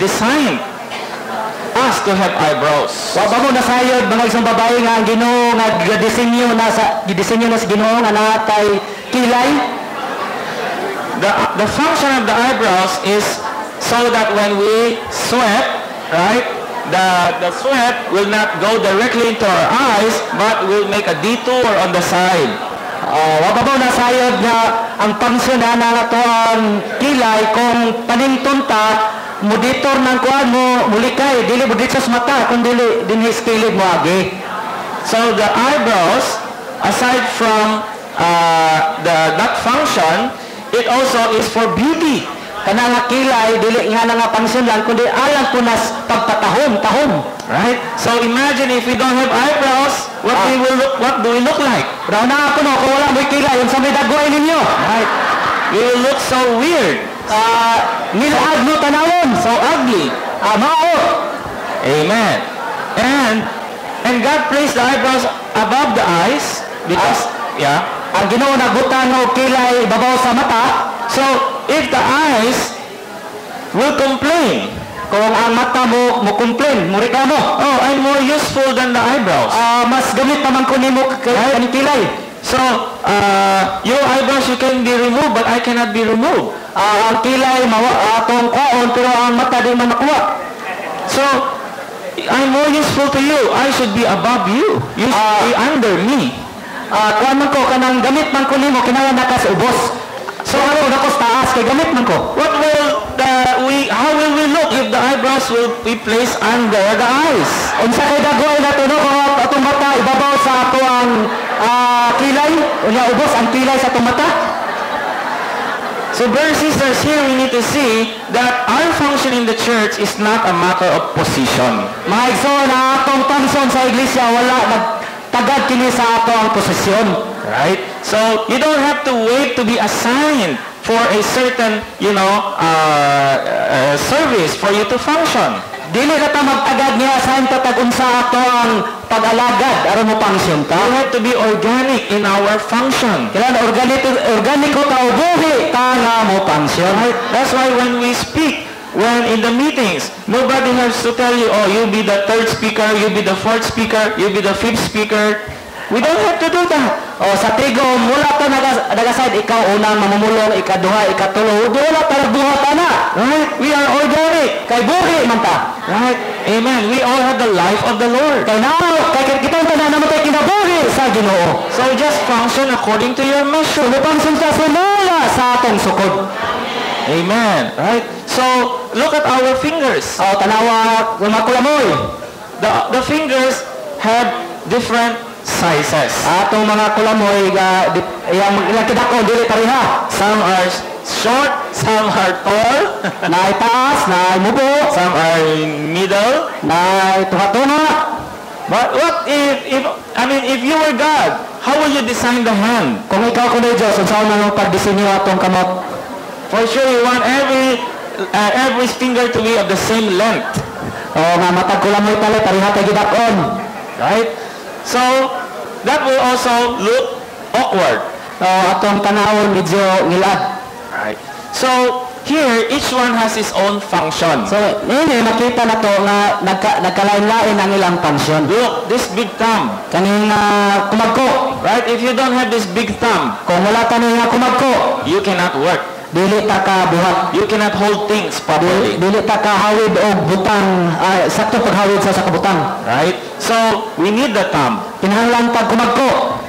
designed us to have eyebrows. Wa ba mo nasayod mga isang babae nga ang Ginoo nga gidisenyo na sa Ginoo nga natay kilay? The function of the eyebrows is so that when we sweat, right, the sweat will not go directly into our eyes, but will make a detour on the side. Wa ba mo nasayod nga ang pangsyon na nato ang kilay kung paningtunta muditor ng kuan mo mulikay dili mo dito sa mata kun dili dinhi skilid mo agi. So the eyebrows, aside from that function, it also is for beauty. Kana nga kilay dili nga nga pangsyon lang kundi alang punas pagpatahom. Right? So imagine if we don't have eyebrows, what do we look like? Raw na ako no kung wala mo'y kilay unsa may dagway ninyo? Right? We will look so weird. Nilad mo tanawon, so ugly. Mao. Amen. And God placed the eyebrows above the eyes because ang Ginoo nagbutang og kilay babaw sa mata. So if the eyes will complain, kung ang mata mo complain, mo reklamo, oh, I'm more useful than the eyebrows. Mas gamit naman ko nimo kaning kilay. So your eyebrows you can be removed, but I cannot be removed. Ang kilay atong kuon pero ang mata di man nakuha. So I'm more useful to you. I should be above you. You should be under me. Kuan man ko kanang gamit man ko nimo kinahanglan naka sa ubos. So ako nako sa taas kay gamit man ko. How will we look if the eyebrows will be placed under the eyes? Unsa kay dagway nato no kung atong mata ibabaw sa ato ang kilay unya ubos ang kilay sa atong mata? So brothers and sisters, here we need to see that our function in the church is not a matter of position. Maigsoon na atong pangsyon sa iglesia wala nagtagad kini sa ato ang posisyon. Right? So you don't have to wait to be assigned for a certain, service for you to function. Dili ka ta magtagad niya assign ta tag-unsa ato ang pag-alagad aron mo pangsyon ta. We have to be organic in our function. Kailangan organiko ka ubuhi ta nga mo pangsyon. Right? That's why when we speak, when in the meetings, nobody has to tell you, oh, you be the third speaker, you be the fourth speaker, you be the fifth speaker. We don't have to do that. Sa tigo, mula to nagaside, ikaw unang mamumulong, ikaduha, ikatulo, wala ta buhat na. Right? We are organic. Kay buhi man ta. Right? Amen. We all have the life of the Lord. Kay kita na namatay kinabuhi sa Ginoo. So just function according to your measure. Function sa sunala sa atong sukod. Amen. Right? So look at our fingers. Tanawa kumakulamoy. The fingers have different sizes. Atong mga kulamoy yang ilang kidako dili pareha. Some are short, some are tall, naay taas, naay mubo, some are middle, naay tuha-tuha. But what if you were God, how will you design the hand? Kung ikaw kuno Dios, unsa man ang pagdisenyo atong kamot? For sure you want every finger to be of the same length. Nga matag kulamoy pala pareha tay gidakon. Right? So that will also look awkward. Atong tanawon medyo ngilad. Right. So here each one has his own function. So ini makita nato nga nagkalain-lain ang ilang function. Look, this big thumb. Kaning kumagko. Right? If you don't have this big thumb, kung wala ta nga kumagko, you cannot work. Dili ta ka buhat. You cannot hold things properly. Dili ta ka hawid og butang sakto paghawid sa kabutang. Right? So we need the thumb. Kinahanglan pag kumagko.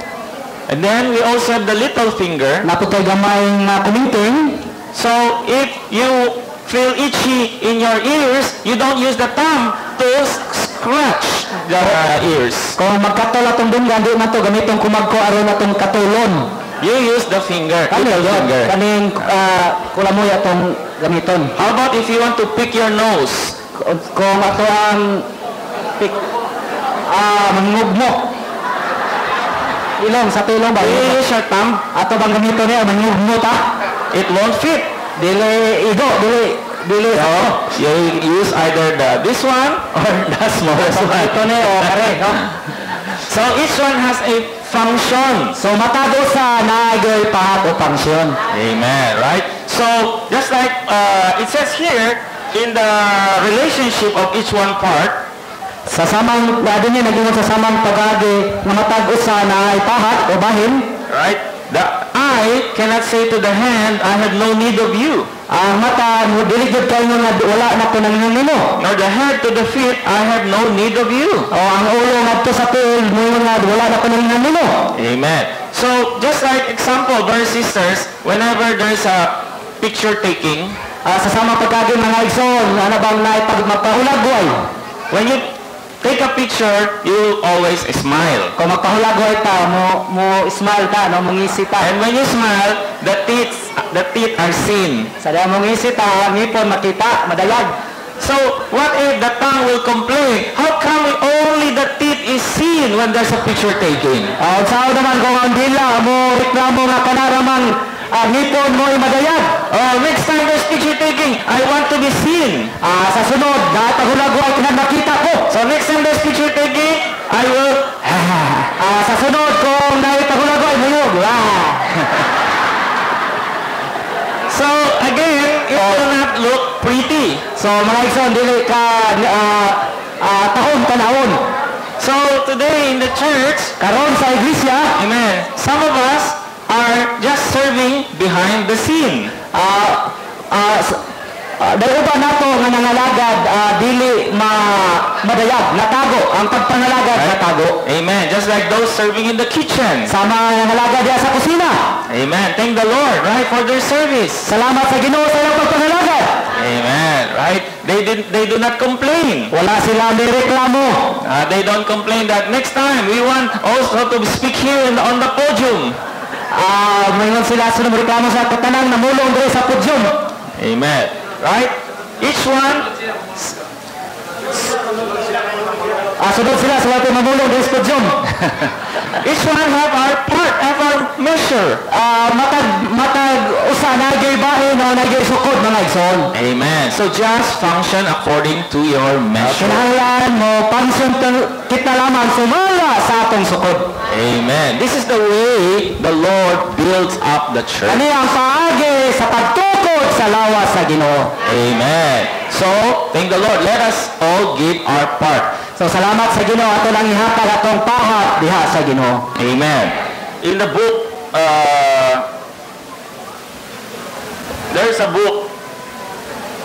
And then we also have the little finger. Naputay gamay nga kuminting. So if you feel itchy in your ears, you don't use the thumb to scratch the ears. Kung magkatol atong dunggan, di man to gamitong kumagko aron atong katulon. You use the finger. Kaning kulamoy atong gamiton. How about if you want to pick your nose? Kung ato ang pick mangugmo. Ilong sa tilong ba? You use your thumb. Ato bang gamiton niya mangugmo ta? It won't fit. Dili igo, dili. So you use either this one or the smallest one. Ito ni kare, no? So each one has a function. So matado sa naagay pahat o function. Amen. Right? So just like it says here, in the relationship of each one part, sa samang dinhi naging sa samang pagagi nga matag usa na ay pahat o bahin, right? The eye cannot say to the hand, I have no need of you. ang mata mo dili gyud kayo nga wala na ko nang nimo. Nor the head to the feet, I have no need of you. O ang ulo ngadto sa tiil mo nga wala na ko nang nimo. Amen. So, just like example, brothers and sisters, whenever there's a picture taking, Sa samang pagagi mga igsoon ana bang naay magpahulagway. when you take a picture, you always smile. Kung magpahulagway ta mo smile ta no mangisi ta. And when you smile, the teeth are seen. Sa diha mong ngisi ta ngipon makita madayag. So, what if the tongue will complain? How come only the teeth is seen when there's a picture taking? Sao naman kung ang dila mo reklamo nga kanaramang ngipon mo ay madayag. Oh, next time there's picture taking, I want to be seen. Sa sunod pahulagway kinahanglan makita ko. So, next time there's picture taking, I will... Sa sunod kung naay pahulagway mayog. So, again, it will not look pretty. So mga igsoon dili ka tahon-tanahon. So, today in the church, Karon sa iglesia, amen, some of us are just serving behind the scene. dahil ba nato nga nangalagad dili madayag, natago ang pagpangalagad natago. Amen. Just like those serving in the kitchen. Sama nangalagad diha sa kusina. Amen. Thank the Lord, right, for their service. Salamat sa Ginoo sa ilang pagpangalagad. Amen. Right? They do not complain. Wala sila nireklamo. They don't complain that next time we want also to speak here on the podium. Mayroon sila sunod reklamo sa katanang namulong diri sa pudyum. Amen. Right? Each one, sunod sila sa wato mamulong diri sa pudyum. each one have our part, have our measure. Matag usa na gyud bahin o na gyud sukod mga igsoon. Amen. So just function according to your measure. Kinahanglan mo pansyon kita lamang sumala sa atong sukod. Amen. This is the way the Lord builds up the church. Ani ang paagi sa pagtukod sa lawas sa Ginoo. Amen. So, thank the Lord. Let us all give our part. So salamat sa Ginoo ato lang ihatag atong pahat diha sa Ginoo. Amen. In the book, there's a book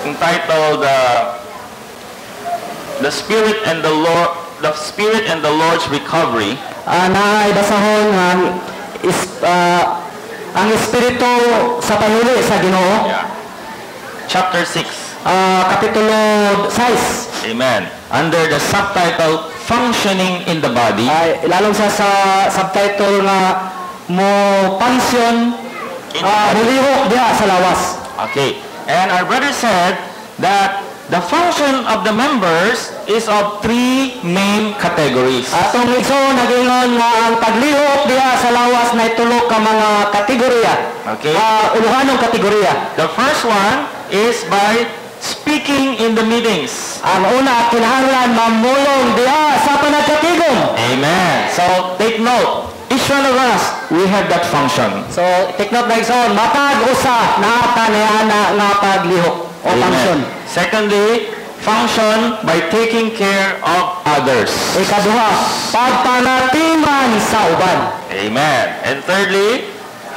entitled "The Spirit and the Lord." The Spirit and the Lord's Recovery. Naay basahon ang espiritu sa pahuli sa Ginoo. Yeah. Chapter 6. Kapitulo 6. Amen. Under the subtitle Functioning in the Body. Lalong sa subtitle nga mo pansyon hulihok diha sa lawas. Okay. And our brother said that the function of the members is of three main categories. Atong igsoon nagingon nga ang paglihok diha sa lawas na tulo ka mga kategorya. Okay. Uluhanong kategorya. The first one is by speaking in the meetings. Ang una kinahanglan mamulong diha sa panagkatigom. Amen. So take note. Each one of us, we have that function. So take note na igsoon matag usa naata ni ana nga paglihok o pansyon. Secondly, function by taking care of others. Ikaduha, pagpanatiman sa uban. Amen. And thirdly,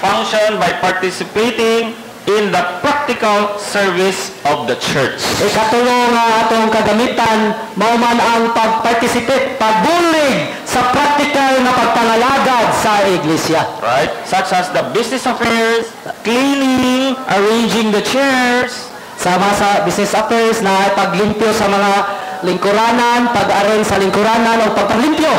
function by participating in the practical service of the church. Ikatulo nga atong kagamitan mao man ang pag-participate, pagbulig sa practical na pagpangalagad sa iglesia. Right? Such as the business affairs, cleaning, arranging the chairs. Sama sa business affairs na paglimpyo sa mga lingkuranan, pag-arrange sa lingkuranan o pagpaglimpyo.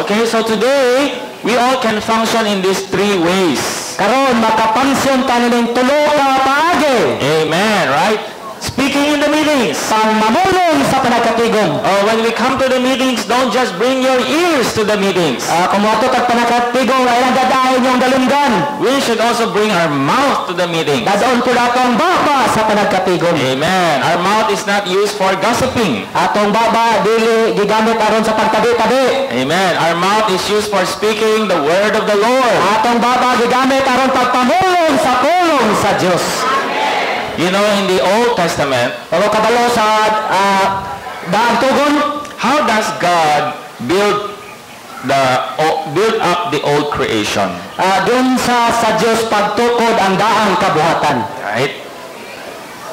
Okay, so today, we all can function in these three ways. Karon makapangsyon ta ning tulo ka paagi. Amen, right? Speaking in the meetings. Pangmamulong sa panagkatigom. When we come to the meetings, don't just bring your ears to the meetings. Kung moto kag panagkatigom ay lang dadayon yung dalunggan. We should also bring our mouth to the meetings. Dadon pud atong baba sa panagkatigom. Amen. Our mouth is not used for gossiping. Atong baba dili gigamit aron sa pagtabi-tabi. Amen. Our mouth is used for speaking the word of the Lord. Atong baba gigamit aron pagpamulong sa pulong sa Dios. You know, in the Old Testament, O kabalo sa daang tugon, how does God build up the old creation? doon sa Dios pagtukod ang daang kabuhatan. Right?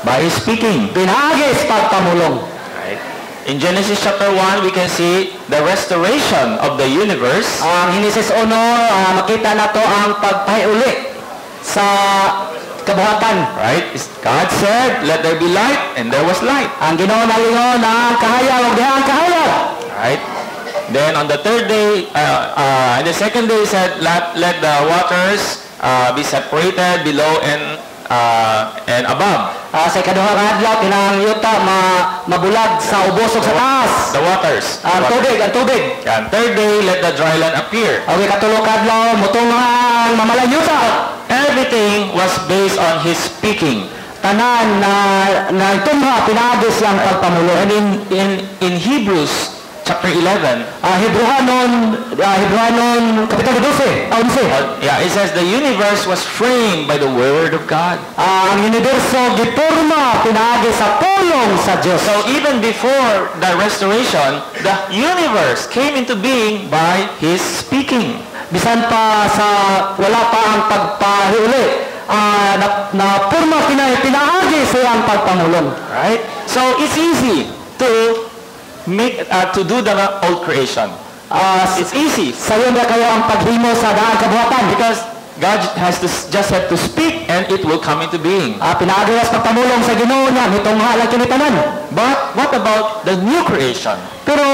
By His speaking. Pinagis pagpamulong. Right? In Genesis chapter 1, we can see the restoration of the universe. Ang Henesis 1, makita nato ang pagpahiuli sa kabuhatan. Right? God said, let there be light, and there was light. Ang Ginoo nalingon na ang kahayag ug diha ang kahayag. Right? Then on the third day, and the second day, He said, let the waters be separated below and above. Sa ikaduha nga adlaw kinahanglan yuta mabulag sa ubos ug sa taas. The waters. Ang tubig. And third day, let the dry land appear. Okay, katulog kadlaw mutunga ang mamalang yuta. Everything was based on His speaking. Tanan na itumha pinagis ang pagpamulo. And in Hebrews chapter 11, Hebrehanon kapitulo 12. it says the universe was framed by the word of God. Ang universo giporma pinagis sa pulong sa Dios. So even before the restoration, the universe came into being by His speaking. Bisan pa sa wala pa ang pagpahiuli, na purma pinaagi siya ang pagpamulong. Right? So it's easy to do the old creation. It's easy Sayon na kayo ang paghimo sa daang kabuhatan. because God just have to speak and it will come into being. Pinaagi sa pagpamulong sa Ginoo niya mitungha lang kini tanan. But what about the new creation? Pero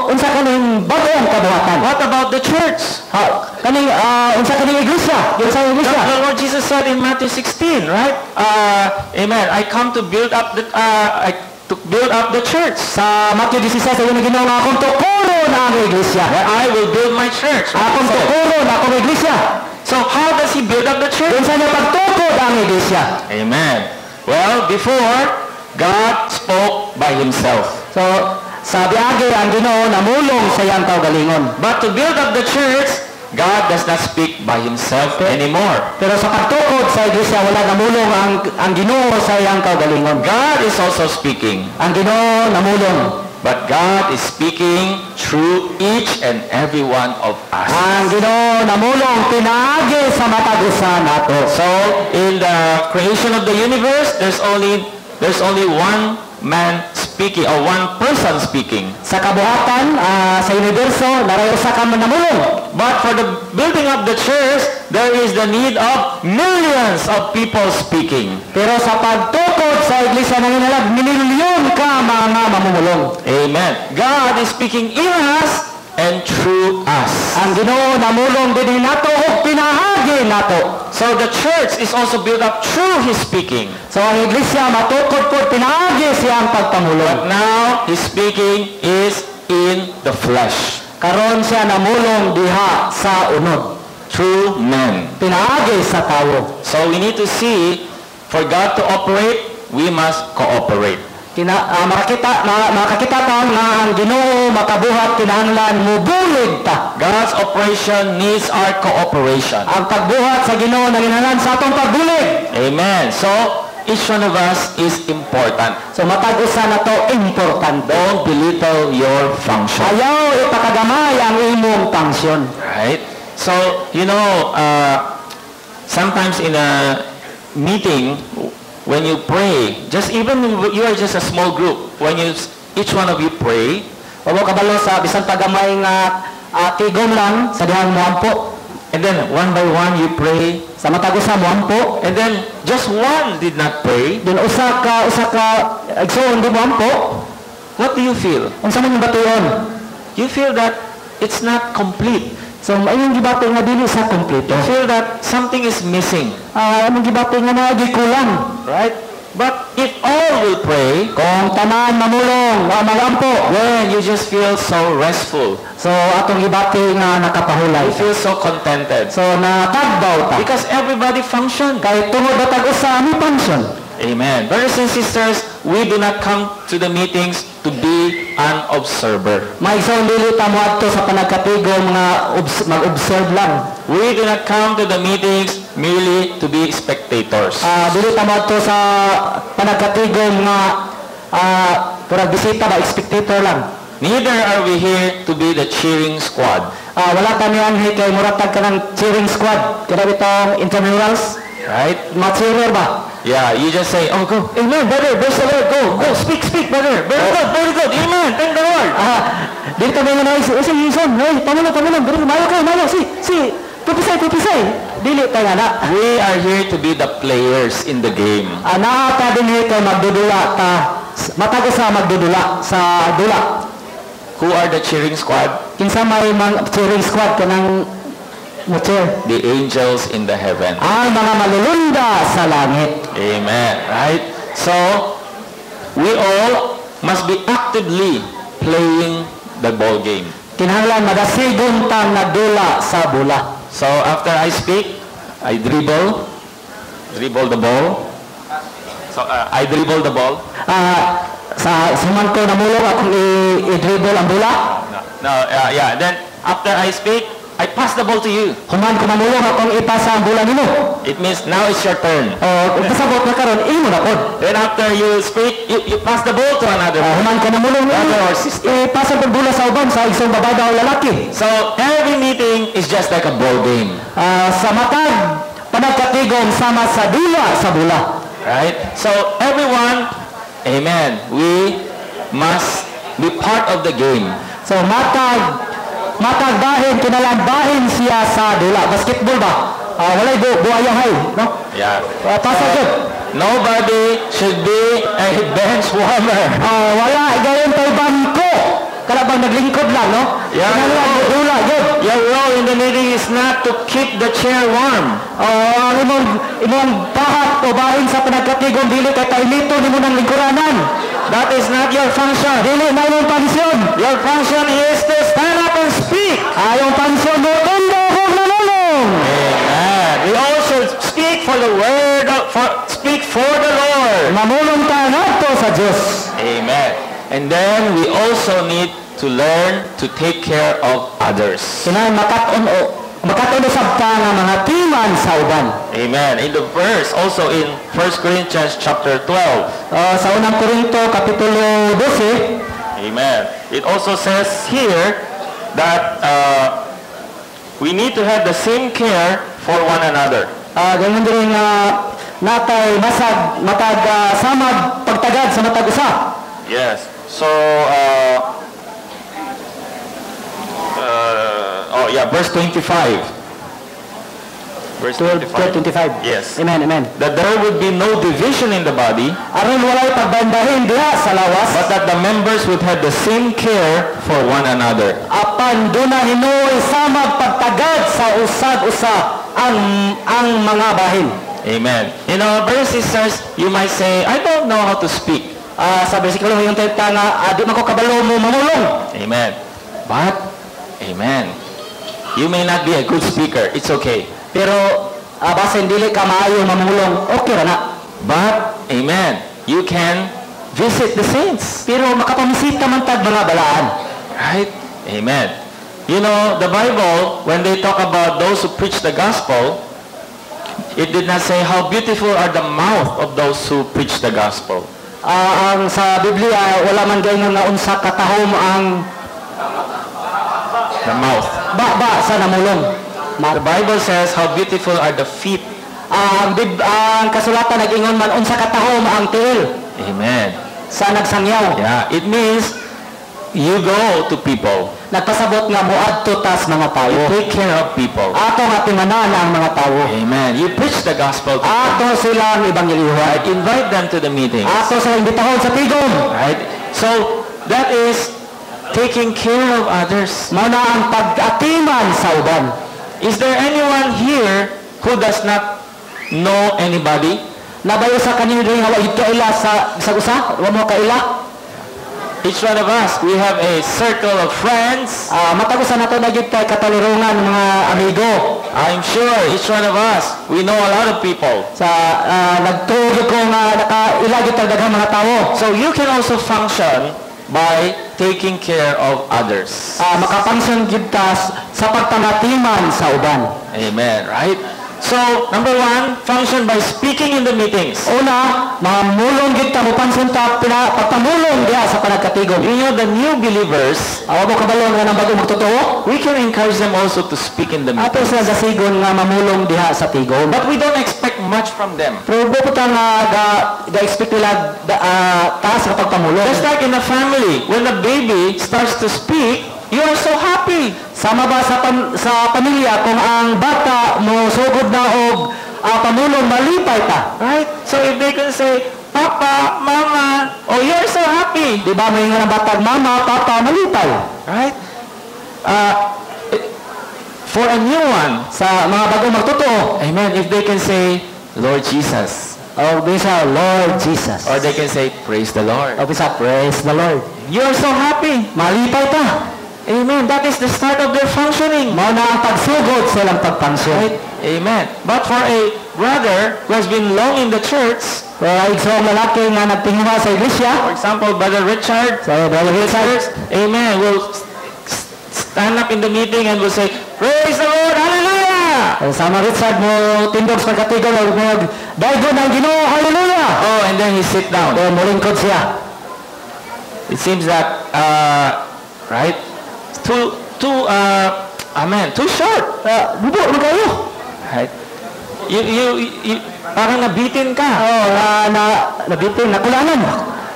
unsa kaning bag-ong kabuhatan? What about the church? Unsa kaning iglesia? Unsa iglesia? The Lord Jesus said in Matthew 16, right? Amen. I come to build up the church. Sa Matthew 16 sa yung Ginoo nga akong tukuro na ang iglesia. I will build my church. Akong tukuro na akong iglesia. So how does He build up the church? Unsa niya pagtukod ang iglesia? Amen. Well, before, God spoke by Himself. So sa biage ang Ginoo namulong sa iyang kaugalingon. But to build up the church, God does not speak by Himself anymore. Pero sa pagtukod sa iglesia wala namulong ang Ginoo sa iyang kaugalingon. God is also speaking. Ang Ginoo namulong. But God is speaking through each and every one of us. Ang Ginoo namulong pinaagi sa matag usa nato. So, in the creation of the universe, there's only one man speaking or one person speaking. Sa kabuhatan sa universo naray usa ka man namulong. But for the building of the church, there is the need of millions of people speaking. Pero sa pagtukod sa iglesia nanginahanglan milyon ka mga mamumulong. Amen. God is speaking in us and through us. Ang Ginoo namulong dinhi nato ug pinaagi nato. So the church is also built up through His speaking. So ang iglesia matukod pod pinaagi siya ang pagpamulong. But now His speaking is in the flesh. Karon siya namulong diha sa unod. Through men. Pinaagi sa tawo. So we need to see, for God to operate, we must cooperate. Makakita ta nga ang Ginoo makabuhat kinahanglan mubulig ta. God's operation needs our cooperation. Ang pagbuhat sa Ginoo nanginahanglan sa atong pagbulig. Amen. So each one of us is important. So matag usa na to importante. Don't belittle your function. Ayaw ipakagamay ang imong function. Right? So, sometimes in a meeting, when you pray, just even you are just a small group, when each one of you pray, o kabalo sa bisan pagamay nga tigom lang sa dihang moampo. and then one by one you pray, Sa matag usa moampo, and then just one did not pray, then usa ka igsoon di moampo, what do you feel? unsa man yung batuon? You feel that it's not complete. So ayong gibato nga dili sa kompleto. You feel that something is missing. Among gibato nga naagi kulang. Right? But if all will pray, Kung tanan mamulong wa magampo, then you just feel so restful. so atong gibati nga nakapahulay. You feel so contented. So natagbaw ta. Because everybody functioned. Kay tungod batag usa ni function. Amen. Brothers and sisters, we do not come to the meetings to be an observer. May isang dili ta moadto sa panagkatigom nga mag-observe lang. We do not come to the meetings merely to be spectators. Dili ta moadto sa panagkatigom nga pura bisita ba spectator lang. Neither are we here to be the cheering squad. Wala ta niyan kay muratag ka ng cheering squad. Kada bitong intramurals, Right? ma-cheerer ba? Yeah, you just say, oh, go. Amen, brother. Bless the Lord. Go, speak, brother. Very good. Amen. Thank the Lord. Dito ba nga na, pamulo. Mayo. Si, pupisay. Dili tayo na. We are here to be the players in the game. Naa din kay magdudula ta. Matago sa magdudula sa dula. Who are the cheering squad? Kinsa may cheering squad kanang mo-cheer. The angels in the heaven. Ang mga malulunda sa langit. Amen. Right? So, we all must be actively playing the ball game. Kinahanglan madasigon ta nagdula sa bula. So, after I speak, I dribble the ball. So, I dribble the ball. Sa suman ko namulong akong i-dribble ang bula. Yeah. Then, after I speak, I pass the ball to you. Human ko namulong akong ipasa ang bula nimo. It means now it's your turn. Pasabot na karon imo na pod. Then after you speak, you pass the ball to another Human ko namulong brother or sister. ipasa ang bula sa uban sa isang babae o lalaki. So every meeting is just like a ball game. Sa matag panagkatigom sama sa dula sa bula. Right? So everyone, amen, we must be part of the game. So matag bahin kinalang bahin siya sa dula. Basketball ba? Walay buhayahay, no? Yeah. Pasa good. Nobody should be a bench warmer. Wala gayon tay bangko. Kada bang naglingkod lang, no? Yeah. Kinalang dula, good. Your role in the meeting is not to keep the chair warm. Ang imong pahat o bahin sa panagkatigong dili kay tailito nimo ng lingkuranan. That is not your function. Dili na imong pansyon. Your function is to stand up and speak. Ayong pansyon mo tundo kung nanulong. Amen. We all should speak for the word, speak for the Lord. Mamulong ta ngadto sa Dios. Amen. And then we also need to learn to take care of others. Kinahanglan makaton usab ta nga mga timan sa uban. Amen. In the verse, also in 1 Corinthians chapter 12. Sa unang Korinto kapitulo 12, Amen. It also says here that we need to have the same care for one another. ganun din natay matag samag pagtagad sa matag usa. Yes. So, verse 25. Verse 25. 25. Yes. Amen. That there would be no division in the body, Aron walay pagbandahin diha sa lawas. but that the members would have the same care for one another. Apan duna hinuoy samag pagtagad sa usag-usa ang mga bahin. Amen. You know, brothers and sisters, you might say, I don't know how to speak. Sa bersikulo yung tenta nga di man ko kabalo mo mamulong. Amen. But, amen. You may not be a good speaker. It's okay. Pero basin dili ka maayo mamulong, okay ra na. But, amen, you can visit the saints. Pero makapamisita man tag mga balaan. Right? Amen. You know, the Bible, when they talk about those who preach the gospel, it did not say how beautiful are the mouth of those who preach the gospel. Ang sa Biblia wala man gayon nga unsa katahom ang The mouth. ba sa namulong. The Bible says how beautiful are the feet. Ang kasulatan nag-ingon man unsa katahom ang tiil Amen. sa nagsangyaw. Yeah, it means you go to people. Nagpasabot nga moadto tas mga tawo. You take care of people. Ato nga tinganan ang mga tawo. Amen. You preach the gospel to them. Ato silang ibanghelihan. Invite them to the meetings. Ato silang imbitahon sa tigom. Right? So, that is taking care of others. Mao na ang pag-atiman sa uban. Is there anyone here who does not know anybody? Nabayo sa kanino rin nga wa kaila sa usa, wa mo kaila. Each one of us, we have a circle of friends. Matagusan nato na gyud kay katalirungan mga amigo. I'm sure each one of us, we know a lot of people. Sa nagtuyo ko nga nakaila gyud tag daghang mga tawo. So you can also function by taking care of others. Makapangsyon gid ta sa pagtamatiman sa uban. Amen, right? So, number 1, function by speaking in the meetings. Una, mamulong gid ta mupansyon ta pagpamulong diha sa panagkatigom. You know, the new believers, Awa mo kabalo nga nang bago magtotoo, we can encourage them also to speak in the ato meetings. sila gasigon nga mamulong diha sa tigom. But we don't expect much from them. Pero po ta nga ga-expect nila taas sa pagpamulong. Just like in a family, when a baby starts to speak, you are so happy. Sama ba sa pamilya kung ang bata mo sugod na og pamulong malipay ta? Right? So if they can say, Papa, Mama, oh, you're so happy. Di ba may nga batag mama, papa, malipay? Right? For a new one, Sa mga bagong magtotoo, amen, if they can say, Lord Jesus, o bisa Lord Jesus. or they can say, praise the Lord. O bisa praise the Lord. You're so happy. Malipay ta. Amen. That is the start of their functioning. Mao na ang pagsugod sa ilang pagpangsyon. Right? Amen. But for a brother who has been long in the church, Kaya isang lalaki nga nagtinguha sa iglesia, for example, Brother Richard, sa Brother Richard, amen, will stand up in the meeting and will say, praise the Lord, hallelujah! sama Richard mo tindog sa pagkatigaw, daigo ng Ginoo, hallelujah! Oh, and then he sit down. Kaya mulingkod siya. It seems that, right, too short. Bubo, kayo. Right? You parang nabitin ka. Nabitin, nakulanan.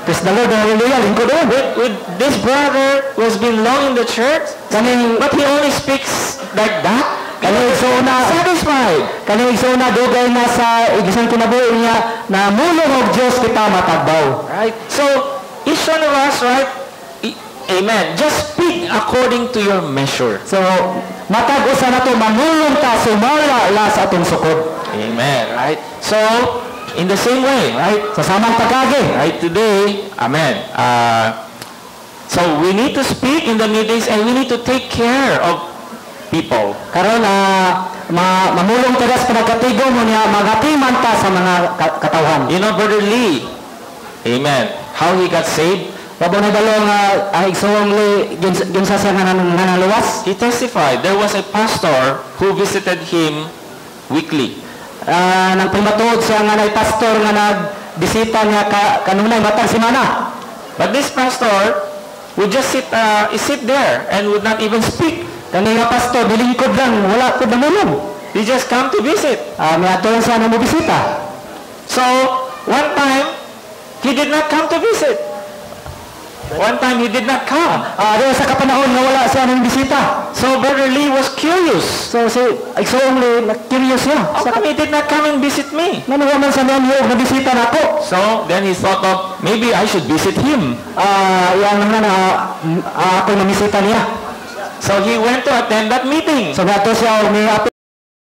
Praise the Lord, hallelujah, lingkod doon. With this brother who has been long in the church, but he only speaks like that. Kaning igsoona, Satisfied. kaning igsoona dugay na sa igisang kinabuhi niya na mulong og Dios kita matagbaw. Right? So, each one of us, right? Amen. Just speak according to your measure. So, matag usa nato mamulong ta sumala la sa atong sukod. Amen. Right? So, in the same way, right? Sa samang pagkagi. Right today, amen. So we need to speak in the meetings and we need to take care of people. Karon mamulong ta sa panagkatigom mo niya magatiman ta sa mga katawhan. You know, Brother Lee, amen, how he got saved, Wabo na balong igsoong ginsa sa nanaluwas. he testified there was a pastor who visited him weekly. Nang pumatuod siya nga nay pastor nga nagbisita niya kanunay matag semana. But this pastor would just sit there and would not even speak. Kani nga pastor bilingkod lang, wala pud namulong. He just come to visit. May ato lang siya na mobisita. So one time he did not come to visit. One time he did not come. Diyo sa kapanahon nga wala siya nang bisita. So Brother Lee was curious. So si igsoong na-curious siya. How come he did not come and visit me? Nanuwa man sa niya na bisita nako. So then he thought of, maybe I should visit him. Yang naman ako na bisita niya. So he went to attend that meeting. So nato siya may